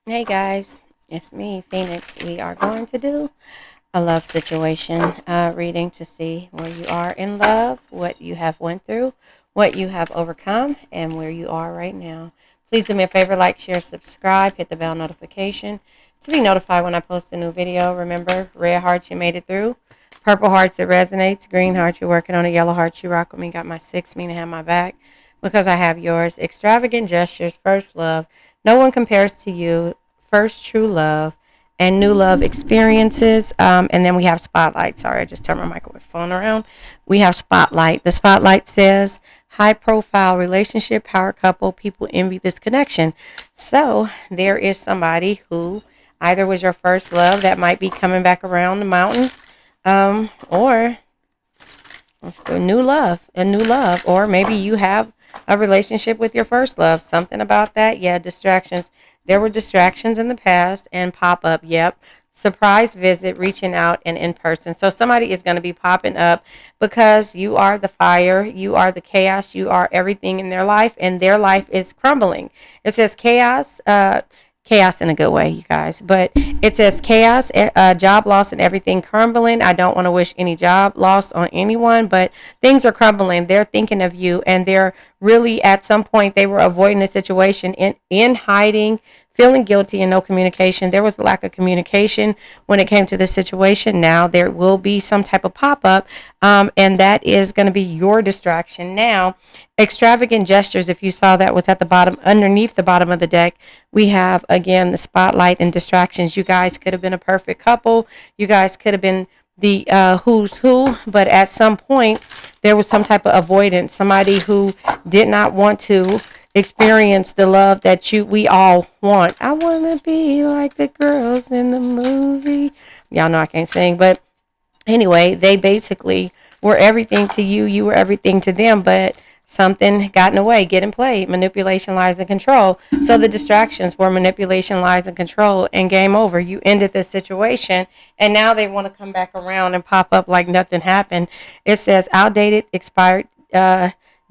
Hey guys, it's me, Phoenix. We are going to do a love situation reading to see where you are in love, what you have went through, what you have overcome, and where you are right now. Please do me a favor, like, share, subscribe, hit the bell notification to be notified when I post a new video. Remember, red hearts, you made it through. Purple hearts, it resonates. Green hearts, you're working on it. Yellow hearts, you rock with me. Got my six, meaning have my back because I have yours. Extravagant gestures, first love. No one compares to you. First true love and new love experiences. And then we have Spotlight. Sorry, I just turned my microphone around. We have Spotlight. The Spotlight says high profile relationship, power couple, people envy this connection. So there is somebody who either was your first love that might be coming back around the mountain, or a new love, or maybe you have a relationship with your first love. Something about that, yeah. Distractions. There were distractions in the past and pop up. Yep. Surprise visit, reaching out and in person. So somebody is going to be popping up because you are the fire, you are the chaos, you are everything in their life, and their life is crumbling. It says chaos. Chaos in a good way, you guys. But it says chaos, job loss, and everything crumbling. I don't want to wish any job loss on anyone, but things are crumbling. They're thinking of you, and they're really at some point they were avoiding the situation in hiding, feeling guilty, and no communication. There was a lack of communication when it came to this situation. Now there will be some type of pop up, and that is going to be your distraction. Now, extravagant gestures. If you saw that was at the bottom, underneath the bottom of the deck, we have again the spotlight and distractions. You guys could have been a perfect couple. You guys could have been the who's who, but at some point there was some type of avoidance. Somebody who did not want to experience the love that we all want. I want to be like the girls in the movie. Y'all know I can't sing, but anyway, they basically were everything to you. You were everything to them, but something got in the way, getting played. Manipulation, lies, and control. So the distractions were manipulation, lies, and control, and game over. You ended the situation, and now they want to come back around and pop up like nothing happened. It says outdated, expired,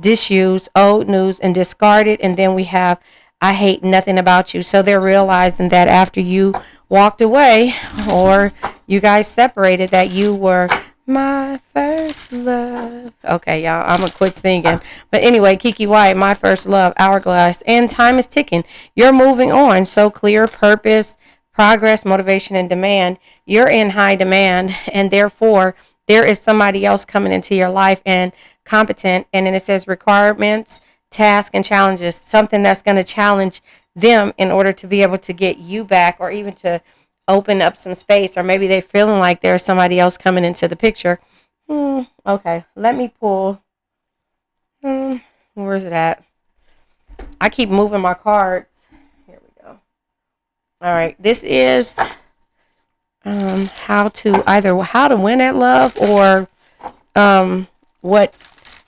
disused, old news, and discarded. And then we have I hate nothing about you. So they're realizing that after you walked away or you guys separated, that you were my first love. Okay, y'all, I'm gonna quit singing. But anyway, Kiki White, my first love, hourglass, and time is ticking. You're moving on. So clear purpose, progress, motivation, and demand. You're in high demand, and therefore there is somebody else coming into your life and competent. And then it says requirements, tasks, and challenges. Something that's going to challenge them in order to be able to get you back, or even to open up some space, or maybe they're feeling like there's somebody else coming into the picture. Okay, let me pull. Where's it at? I keep moving my cards. Here we go. All right, this is how to win at love, or what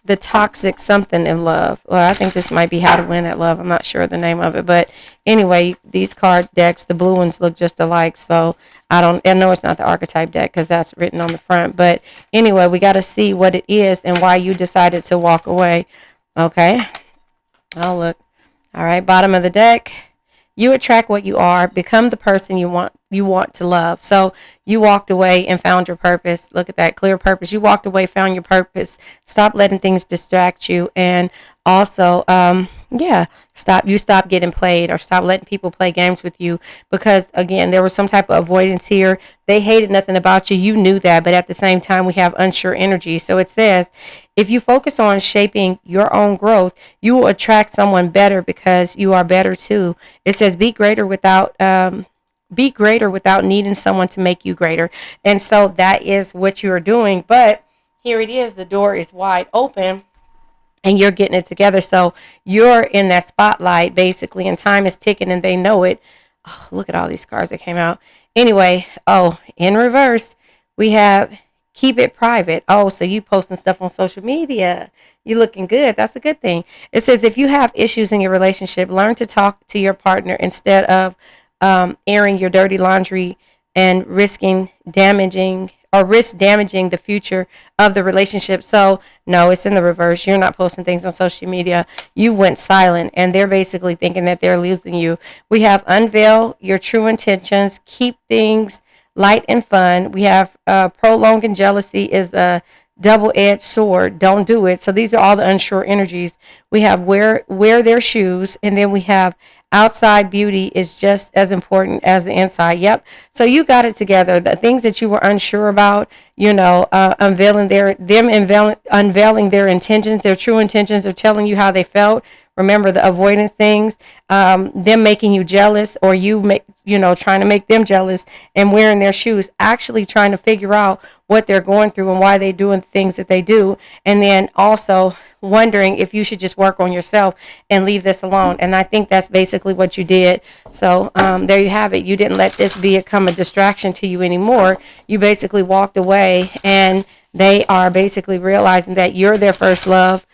the toxic something in love. Well, I think this might be how to win at love. I'm not sure the name of it, but anyway, these card decks, the blue ones look just alike. So I know it's not the archetype deck because that's written on the front. But anyway, we got to see what it is and why you decided to walk away. Okay. Oh, look. All right. Bottom of the deck. You attract what you are. Become the person you want to love. So you walked away and found your purpose. Look at that, clear purpose. You walked away, found your purpose. Stop letting things distract you, and also, stop getting played, or stop letting people play games with you, because again, there was some type of avoidance here. They hated nothing about you. You knew that, but at the same time, we have unsure energy. So it says, if you focus on shaping your own growth, you will attract someone better because you are better too. It says, be greater without needing someone to make you greater. And so that is what you're doing. But here it is, the door is wide open and you're getting it together. So you're in that spotlight basically, and time is ticking and they know it. Oh, look at all these cards that came out. Anyway, in reverse, we have keep it private. Oh, so you posting stuff on social media. You looking good. That's a good thing. It says, if you have issues in your relationship, learn to talk to your partner instead of airing your dirty laundry and risking damaging or risk damaging the future of the relationship. So no, it's in the reverse. You're not posting things on social media. You went silent, and they're basically thinking that they're losing you. We have unveil your true intentions, keep things light and fun. We have prolonging jealousy is a double-edged sword. Don't do it. So these are all the unsure energies. We have wear their shoes, and then we have outside beauty is just as important as the inside. Yep. So you got it together. The things that you were unsure about, unveiling their intentions, their true intentions of telling you how they felt. Remember the avoidance things, them making you jealous, or trying to make them jealous and wearing their shoes, actually trying to figure out what they're going through and why they're doing things that they do. And then also wondering if you should just work on yourself and leave this alone. And I think that's basically what you did. So there you have it. You didn't let this become a distraction to you anymore. You basically walked away, and they are basically realizing that you're their first love.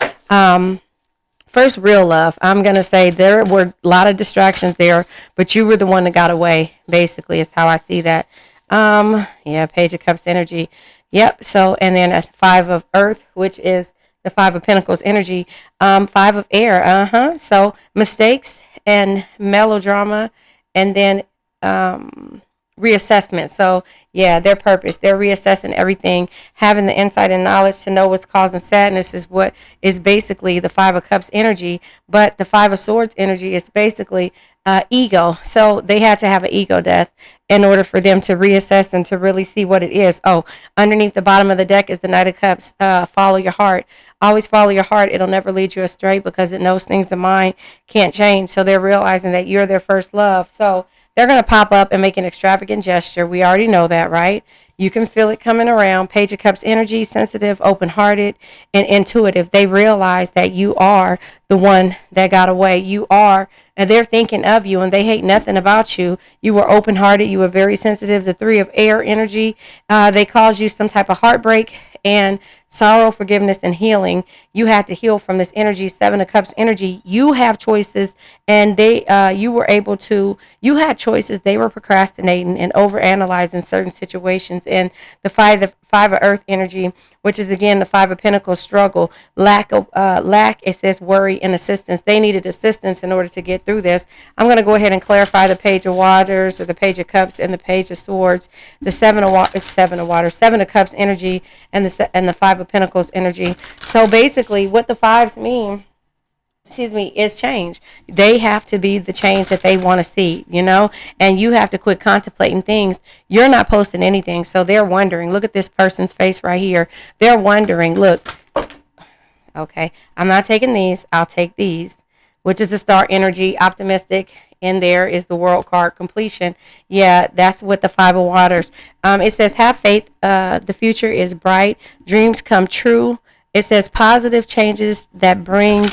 First real love. I'm going to say there were a lot of distractions there, but you were the one that got away, basically, is how I see that. Yeah, Page of Cups energy. Yep. So, and then a 5 of Earth, which is the 5 of Pentacles energy. 5 of Air. So, mistakes and melodrama, and then reassessment. So yeah, their purpose, they're reassessing everything. Having the insight and knowledge to know what's causing sadness is what is basically the 5 of Cups energy. But the 5 of Swords energy is basically ego. So they had to have an ego death in order for them to reassess and to really see what it is. Oh, underneath the bottom of the deck is the Knight of Cups. Follow your heart. Always follow your heart. It'll never lead you astray, because it knows things the mind can't change. So they're realizing that you're their first love. So they're going to pop up and make an extravagant gesture. We already know that, right? You can feel it coming around. Page of Cups energy, sensitive, open-hearted, and intuitive. They realize that you are the one that got away. You are, and they're thinking of you, and they hate nothing about you. You were open-hearted. You were very sensitive. The 3 of Air energy, they caused you some type of heartbreak and sorrow, forgiveness, and healing. You had to heal from this energy. 7 of Cups energy. You have choices, and you had choices. They were procrastinating and overanalyzing certain situations. And the 5 of Earth energy, which is again the 5 of Pentacles, struggle, lack. It says worry and assistance. They needed assistance in order to get through this. I'm going to go ahead and clarify the Page of Waters, or the Page of Cups, and the Page of Swords. The 7 of Cups energy, and the 5 of Pentacles energy. So basically, what the 5s mean, is change. They have to be the change that they want to see, and you have to quit contemplating things. You're not posting anything, so they're wondering. Look at this person's face right here. They're wondering, look, okay, I'm not taking these, I'll take these, which is the Star energy, optimistic. In there is the World card, completion. Yeah, that's what the 5 of Waters. It says, have faith. The future is bright. Dreams come true. It says positive changes that bring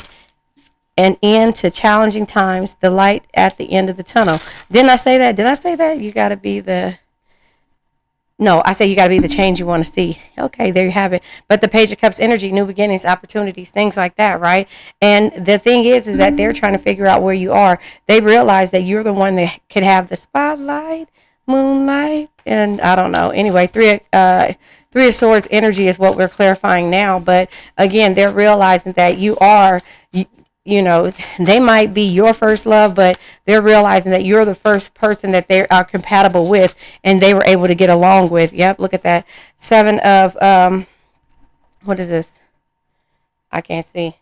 an end to challenging times. The light at the end of the tunnel. Didn't I say that? Did I say that? You got to be the... No, I say you got to be the change you want to see. Okay, there you have it. But the Page of Cups energy, new beginnings, opportunities, things like that, right? And the thing is that they're trying to figure out where you are. They realize that you're the one that could have the spotlight, moonlight, and I don't know. Anyway, 3 of Swords energy is what we're clarifying now. But again, they're realizing that you are... they might be your first love, but they're realizing that you're the first person that they are compatible with, and they were able to get along with. Yep, look at that. 7 of, what is this? I can't see.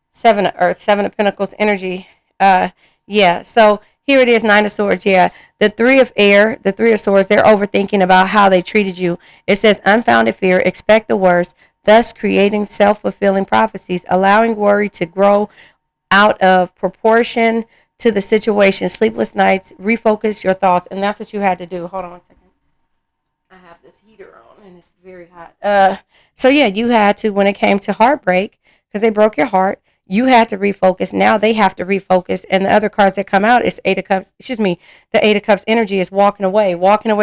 7 of Earth, 7 of Pentacles energy. Yeah, so here it is, 9 of Swords. Yeah, the 3 of Air, the 3 of Swords, they're overthinking about how they treated you. It says unfounded fear, expect the worst, thus creating self-fulfilling prophecies, allowing worry to grow out of proportion to the situation. Sleepless nights, refocus your thoughts, and that's what you had to do. Hold on one second. I have this heater on, and it's very hot. So yeah, you had to, when it came to heartbreak, because they broke your heart, you had to refocus. Now they have to refocus, and the other cards that come out is the 8 of Cups energy is walking away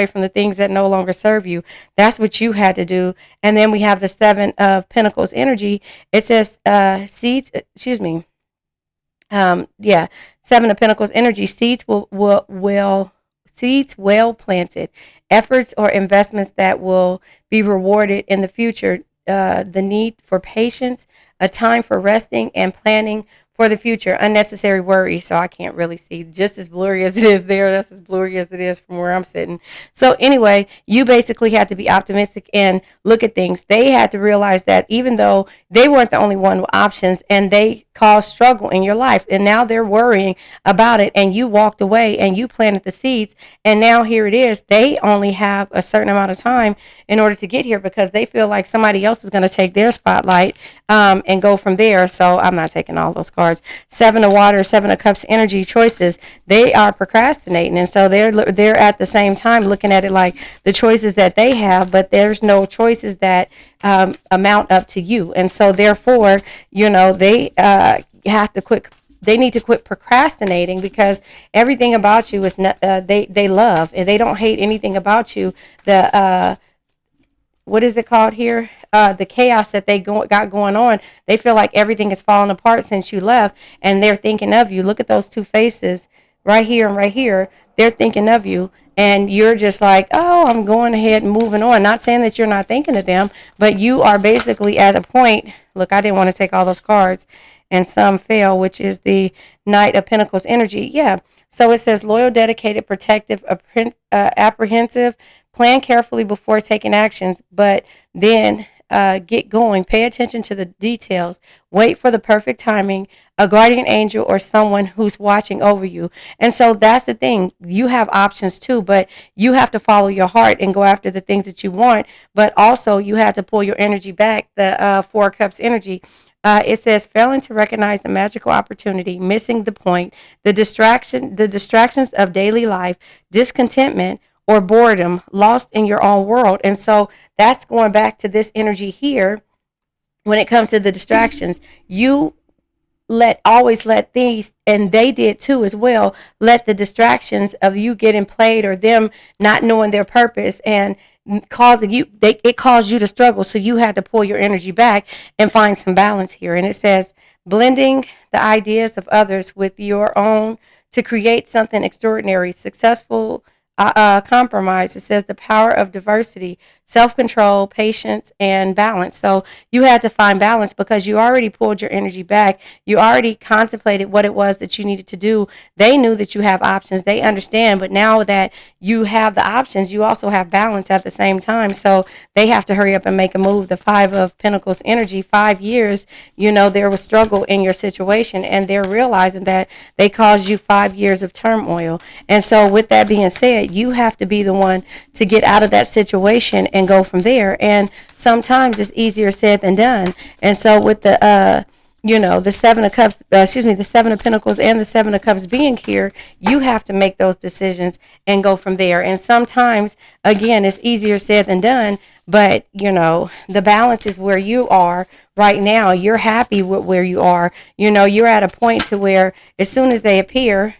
from the things that no longer serve you. That's what you had to do. And then we have the 7 of Pentacles energy. It says 7 of Pentacles energy, seeds will seeds well planted, efforts or investments that will be rewarded in the future. The need for patience, a time for resting and planning for the future, unnecessary worry. So I can't really see, just as blurry as it is there. That's as blurry as it is from where I'm sitting. So anyway, you basically had to be optimistic and look at things. They had to realize that even though they weren't the only one with options and they caused struggle in your life, and now they're worrying about it, and you walked away and you planted the seeds, and now here it is. They only have a certain amount of time in order to get here because they feel like somebody else is going to take their spotlight and go from there. So I'm not taking all those cards. Seven of Water, Seven of Cups energy choices. They are procrastinating, and so they're at the same time looking at it like the choices that they have, but there's no choices that amount up to you, and so therefore, they have to quit. They need to quit procrastinating because everything about you is not, they love, and they don't hate anything about you. The what is it called here? The chaos that they got going on. They feel like everything is falling apart since you left, and they're thinking of you. Look at those two faces right here and right here. They're thinking of you, and you're just like, oh, I'm going ahead and moving on. Not saying that you're not thinking of them, but you are basically at a point. Look, I didn't want to take all those cards, and some fail, which is the Knight of Pentacles energy. Yeah. So it says loyal, dedicated, protective, apprehensive, plan carefully before taking actions, but then get going. Pay attention to the details. Wait for the perfect timing, a guardian angel or someone who's watching over you. And so that's the thing. You have options too, but you have to follow your heart and go after the things that you want. But also you have to pull your energy back, the Four Cups energy. It says failing to recognize the magical opportunity, missing the point, the distractions of daily life, discontentment, or boredom, lost in your own world. And so that's going back to this energy here. When it comes to the distractions, you always let these, and they did too as well, let the distractions of you getting played or them not knowing their purpose and causing you, it caused you to struggle. So you had to pull your energy back and find some balance here. And it says blending the ideas of others with your own to create something extraordinary, successful, compromise. It says the power of diversity, self-control, patience, and balance. So you had to find balance because you already pulled your energy back. You already contemplated what it was that you needed to do. They knew that you have options. They understand. But now that you have the options, you also have balance at the same time. So they have to hurry up and make a move. The Five of Pentacles energy, 5 years, there was struggle in your situation, and they're realizing that they caused you 5 years of turmoil. And so with that being said, you have to be the one to get out of that situation and go from there. And sometimes it's easier said than done. And so with the the Seven of Cups, the Seven of Pentacles and the Seven of Cups being here, you have to make those decisions and go from there. And sometimes, again, it's easier said than done, but, the balance is where you are right now. You're happy with where you are. You're at a point to where as soon as they appear,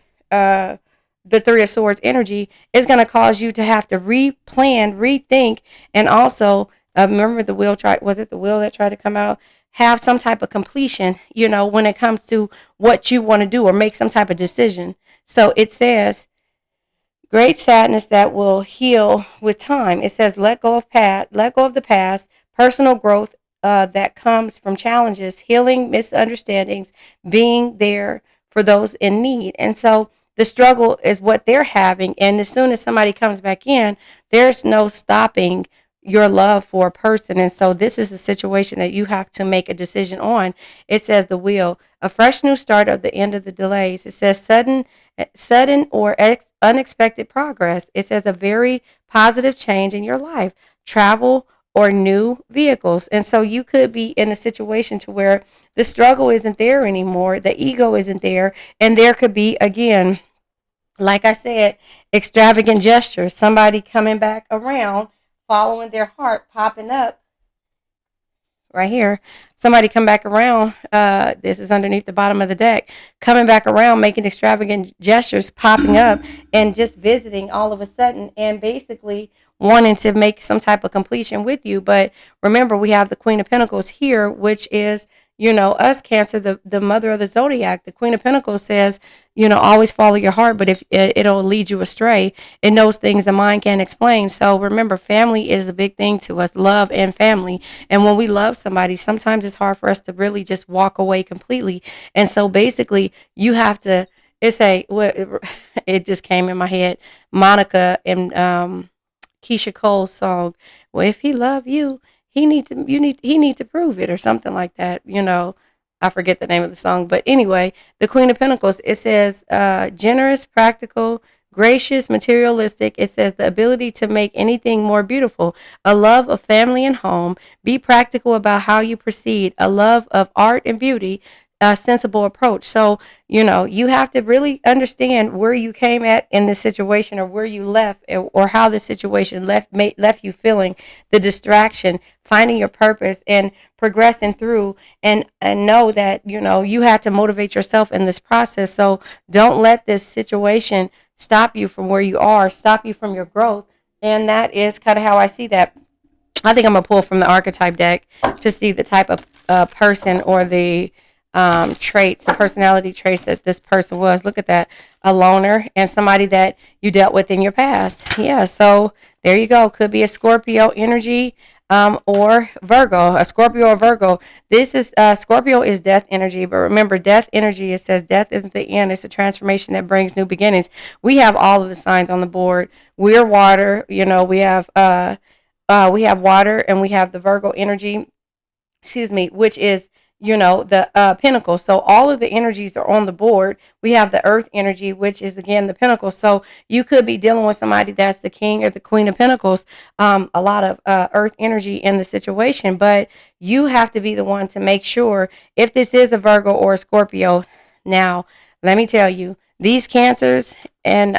the Three of Swords energy is going to cause you to have to replan, rethink, and also remember the wheel was it the wheel that tried to come out? Have some type of completion, when it comes to what you want to do or make some type of decision. So it says great sadness that will heal with time. It says let go of the past, personal growth that comes from challenges, healing misunderstandings, being there for those in need. And so the struggle is what they're having. And as soon as somebody comes back in, there's no stopping your love for a person. And so this is a situation that you have to make a decision on. It says the wheel, a fresh new start of the end of the delays. It says sudden or unexpected progress. It says a very positive change in your life, travel or new vehicles. And so you could be in a situation to where the struggle isn't there anymore. The ego isn't there. And there could be, again, like I said, extravagant gestures, somebody coming back around, following their heart, popping up right here. Somebody come back around. This is underneath the bottom of the deck, coming back around, making extravagant gestures, popping up, and just visiting all of a sudden, and basically wanting to make some type of completion with you. But remember, we have the Queen of Pentacles here, which is, us Cancer, the mother of the Zodiac, the Queen of Pentacles says, always follow your heart, but if it'll lead you astray. It knows things the mind can't explain. So remember, family is a big thing to us, love and family. And when we love somebody, sometimes it's hard for us to really just walk away completely. And so basically, you have to. It's a what it just came in my head. Monica and Keisha Cole's song. Well, if he love you, he need to prove it or something like that. I forget the name of the song, but anyway, the Queen of Pentacles. It says generous, practical, gracious, materialistic. It says the ability to make anything more beautiful. A love of family and home. Be practical about how you proceed. A love of art and beauty. A sensible approach. So, you have to really understand where you came at in this situation, or where you left, or how the situation left you feeling, the distraction, finding your purpose and progressing through, and know that, you have to motivate yourself in this process. So don't let this situation stop you from where you are, stop you from your growth. And that is kind of how I see that. I think I'm gonna pull from the archetype deck to see the type of person, or the traits, the personality traits that this person was. Look at that, a loner and somebody that you dealt with in your past. Yeah, so there you go. Could be a Scorpio energy, or Virgo, a Scorpio or Virgo. This is Scorpio is death energy, but remember, death energy. It says death isn't the end; it's a transformation that brings new beginnings. We have all of the signs on the board. We're water. We have water, and we have the Virgo energy, excuse me, which is, the pinnacle. So all of the energies are on the board. We have the earth energy, which is again the pinnacle. So you could be dealing with somebody that's the king or the queen of pentacles, a lot of earth energy in the situation, but you have to be the one to make sure if this is a Virgo or a Scorpio. Now, let me tell you, these cancers, and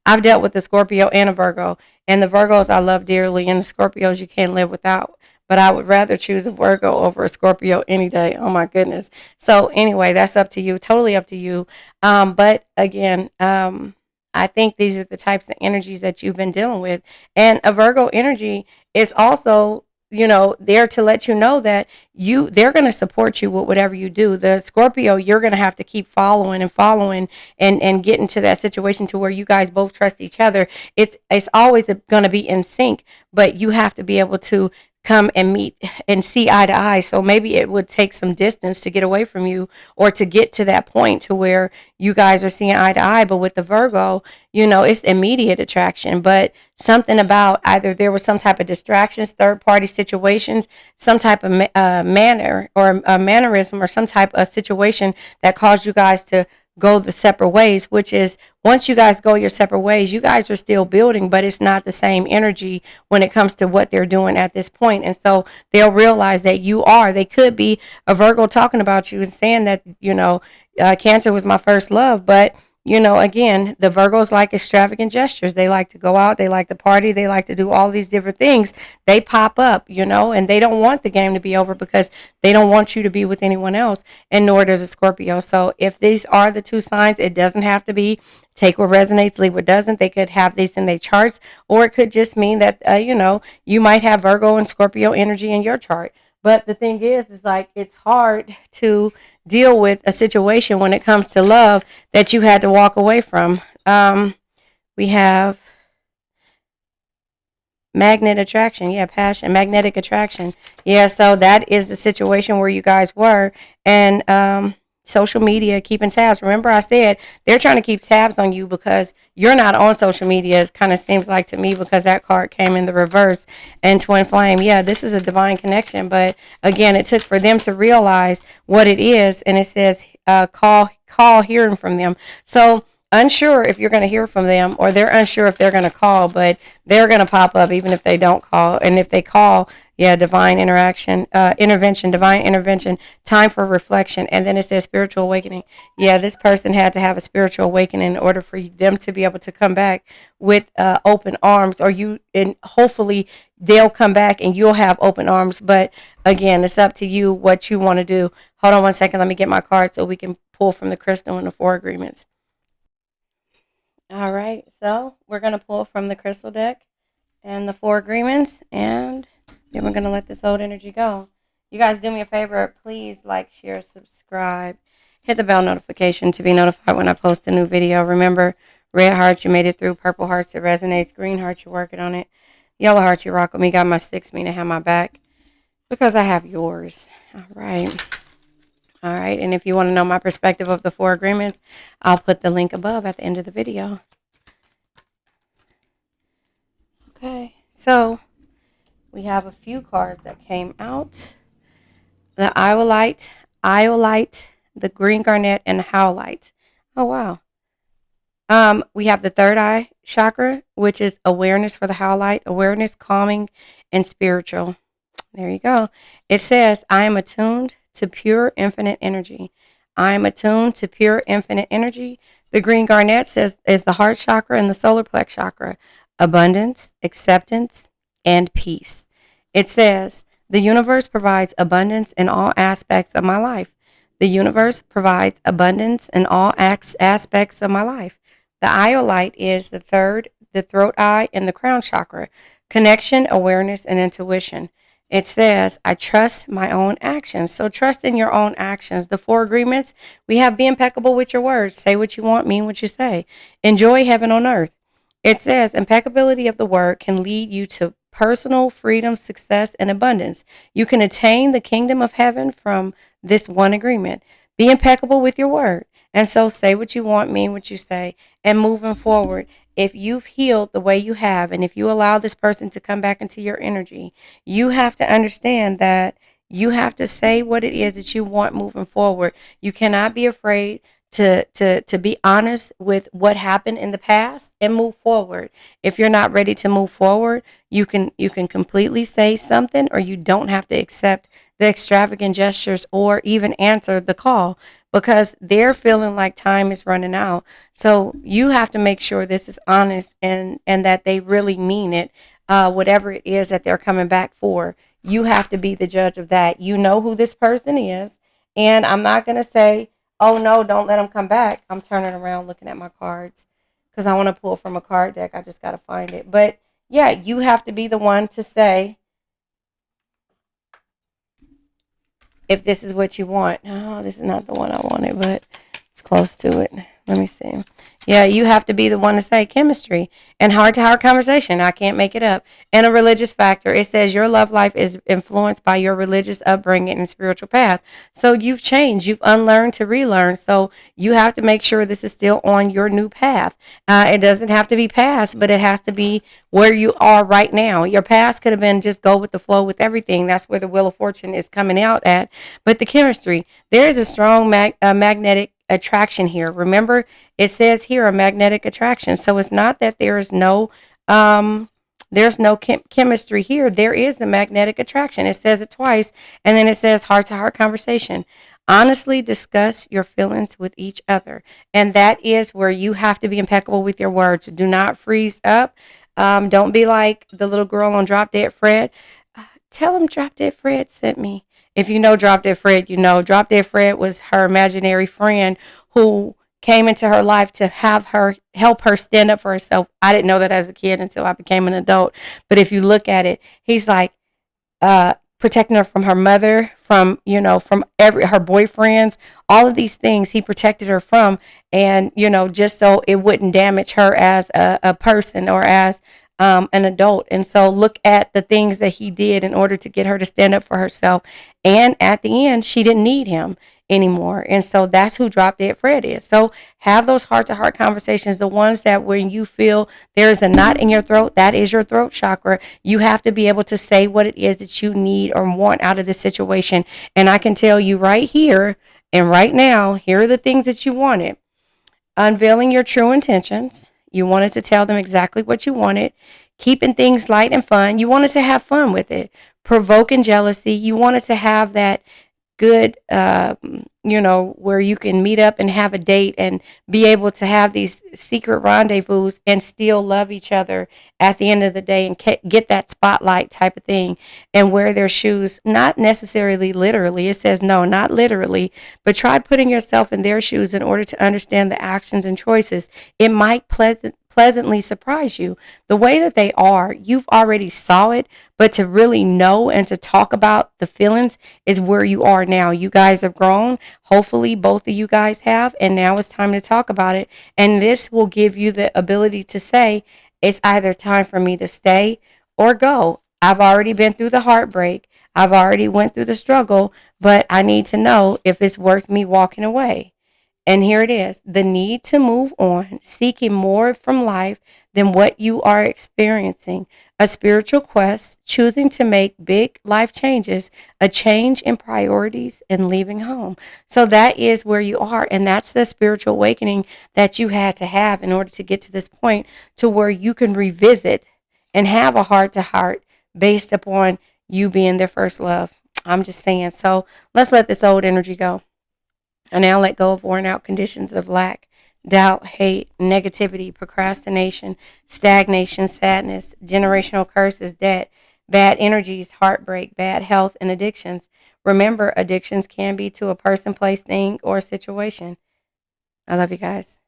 I've dealt with the Scorpio and a Virgo, and the Virgos I love dearly, and the Scorpios you can't live without. But I would rather choose a Virgo over a Scorpio any day. Oh my goodness. So anyway, that's up to you. Totally up to you. But again, I think these are the types of energies that you've been dealing with. And a Virgo energy is also, there to let you know that they're going to support you with whatever you do. The Scorpio, you're going to have to keep following and following, and get into that situation to where you guys both trust each other. It's always going to be in sync, but you have to be able to come and meet and see eye to eye. So maybe it would take some distance to get away from you, or to get to that point to where you guys are seeing eye to eye. But with the Virgo, it's immediate attraction, but something about either there was some type of distractions, third party situations, some type of manner, or a mannerism, or some type of situation that caused you guys to go the separate ways, which is, once you guys go your separate ways, you guys are still building, but it's not the same energy when it comes to what they're doing at this point. And so they'll realize that they could be a Virgo talking about you and saying that, Cancer was my first love, but again, the Virgos like extravagant gestures. They like to go out, they like to party, they like to do all these different things. They pop up, and they don't want the game to be over, because they don't want you to be with anyone else, and nor does a Scorpio. So if these are the two signs, it doesn't have to be. Take what resonates, leave what doesn't. They could have these in their charts, or it could just mean that, you might have Virgo and Scorpio energy in your chart. But the thing is like, it's hard to deal with a situation when it comes to love that you had to walk away from. We have magnet attraction. Yeah, passion, magnetic attraction. Yeah, so that is the situation where you guys were. And social media, keeping tabs. Remember, I said they're trying to keep tabs on you because you're not on social media. It kind of seems like to me, because that card came in the reverse. And twin flame, yeah, this is a divine connection. But again, it took for them to realize what it is. And it says, call hearing from them. So unsure if you're going to hear from them, or they're unsure if they're going to call, but they're going to pop up even if they don't call. And if they call, yeah, divine intervention, divine intervention, time for reflection. And then it says spiritual awakening. Yeah, this person had to have a spiritual awakening in order for them to be able to come back with open arms, and hopefully they'll come back and you'll have open arms. But again, it's up to you what you want to do. Hold on one second. Let me get my card so we can pull from the crystal and the four agreements. All right, so we're going to pull from the crystal deck and the four agreements, and then we're going to let this old energy go. You guys do me a favor. Please like, share, subscribe. Hit the bell notification to be notified when I post a new video. Remember, red hearts, you made it through. Purple hearts, it resonates. Green hearts, you're working on it. Yellow hearts, you rock with me. Got my 6 mean to have my back because I have yours. All right. All right. And if you want to know my perspective of the 4 agreements, I'll put the link above at the end of the video. Okay. So we have a few cards that came out. The Iolite, the Green Garnet, and the Howlite. Oh, wow. We have the third eye chakra, which is awareness for the Howlite, awareness, calming, and spiritual. There you go. It says, I am attuned to pure infinite energy. I am attuned to pure infinite energy. The Green Garnet says is the heart chakra and the solar plex chakra. Abundance, acceptance, and peace. It says, the universe provides abundance in all aspects of my life. The universe provides abundance in all aspects of my life. The iolite is the throat eye, and the crown chakra. Connection, awareness, and intuition. It says, I trust my own actions. So trust in your own actions. The 4 agreements, we have be impeccable with your words. Say what you want, mean what you say. Enjoy heaven on earth. It says, impeccability of the word can lead you to personal freedom, success, and abundance. You can attain the kingdom of heaven from this 1 agreement. Be impeccable with your word. And so say what you want, mean what you say, and moving forward. If you've healed the way you have, and if you allow this person to come back into your energy, you have to understand that you have to say what it is that you want moving forward. You cannot be afraid to be honest with what happened in the past and move forward. If you're not ready to move forward, you can completely say something, or you don't have to accept the extravagant gestures or even answer the call, because they're feeling like time is running out. So you have to make sure this is honest, and that they really mean it. Whatever it is that they're coming back for, you have to be the judge of that. You know who this person is, and I'm not going to say, oh no, don't let them come back. I'm turning around looking at my cards because I want to pull from a card deck. I just got to find it. But yeah, you have to be the one to say if this is what you want. Oh, this is not the one I wanted, but it's close to it. Let me see. Yeah, you have to be the one to say chemistry and heart-to-heart conversation. I can't make it up. And a religious factor. It says your love life is influenced by your religious upbringing and spiritual path. So you've changed. You've unlearned to relearn. So you have to make sure this is still on your new path. It doesn't have to be past, but it has to be where you are right now. Your past could have been just go with the flow with everything. That's where the Wheel of Fortune is coming out at. But the chemistry, there is a strong magnetic attraction here. Remember, it says here a magnetic attraction. So it's not that there's no chemistry here. There is the magnetic attraction. It says it twice, and then it says heart-to-heart conversation. Honestly discuss your feelings with each other, and that is where you have to be impeccable with your words. Do not freeze up. Don't be like the little girl on Drop Dead Fred. Tell him Drop Dead Fred sent me. If you know Drop Dead Fred, you know Drop Dead Fred was her imaginary friend who came into her life to have her help her stand up for herself. I didn't know that as a kid until I became an adult. But if you look at it, he's like protecting her from her mother, from from her boyfriends, all of these things he protected her from, and just so it wouldn't damage her as a person or as an adult. And so look at the things that he did in order to get her to stand up for herself. And at the end, she didn't need him anymore. And so that's who Drop Dead Fred is. So have those heart-to-heart conversations, the ones that when you feel there's a knot in your throat, that is your throat chakra. You have to be able to say what it is that you need or want out of this situation. And I can tell you right here and right now, here are the things that you wanted. Unveiling your true intentions. You wanted to tell them exactly what you wanted. Keeping things light and fun. You wanted to have fun with it. Provoking jealousy. You wanted to have that good, where you can meet up and have a date and be able to have these secret rendezvous and still love each other at the end of the day and get that spotlight type of thing and wear their shoes. Not necessarily literally. It says no, not literally, but try putting yourself in their shoes in order to understand the actions and choices. It might pleasantly surprise you. The way that they are, you've already saw it, but to really know and to talk about the feelings is where you are now. You guys have grown. Hopefully both of you guys have, and now it's time to talk about it. And this will give you the ability to say, it's either time for me to stay or go. I've already been through the heartbreak. I've already went through the struggle, but I need to know if it's worth me walking away. And here it is, the need to move on, seeking more from life than what you are experiencing, a spiritual quest, choosing to make big life changes, a change in priorities, and leaving home. So that is where you are. And that's the spiritual awakening that you had to have in order to get to this point to where you can revisit and have a heart to heart based upon you being their first love. I'm just saying. So let's let this old energy go. I now let go of worn out conditions of lack, doubt, hate, negativity, procrastination, stagnation, sadness, generational curses, debt, bad energies, heartbreak, bad health, and addictions. Remember, addictions can be to a person, place, thing, or situation. I love you guys.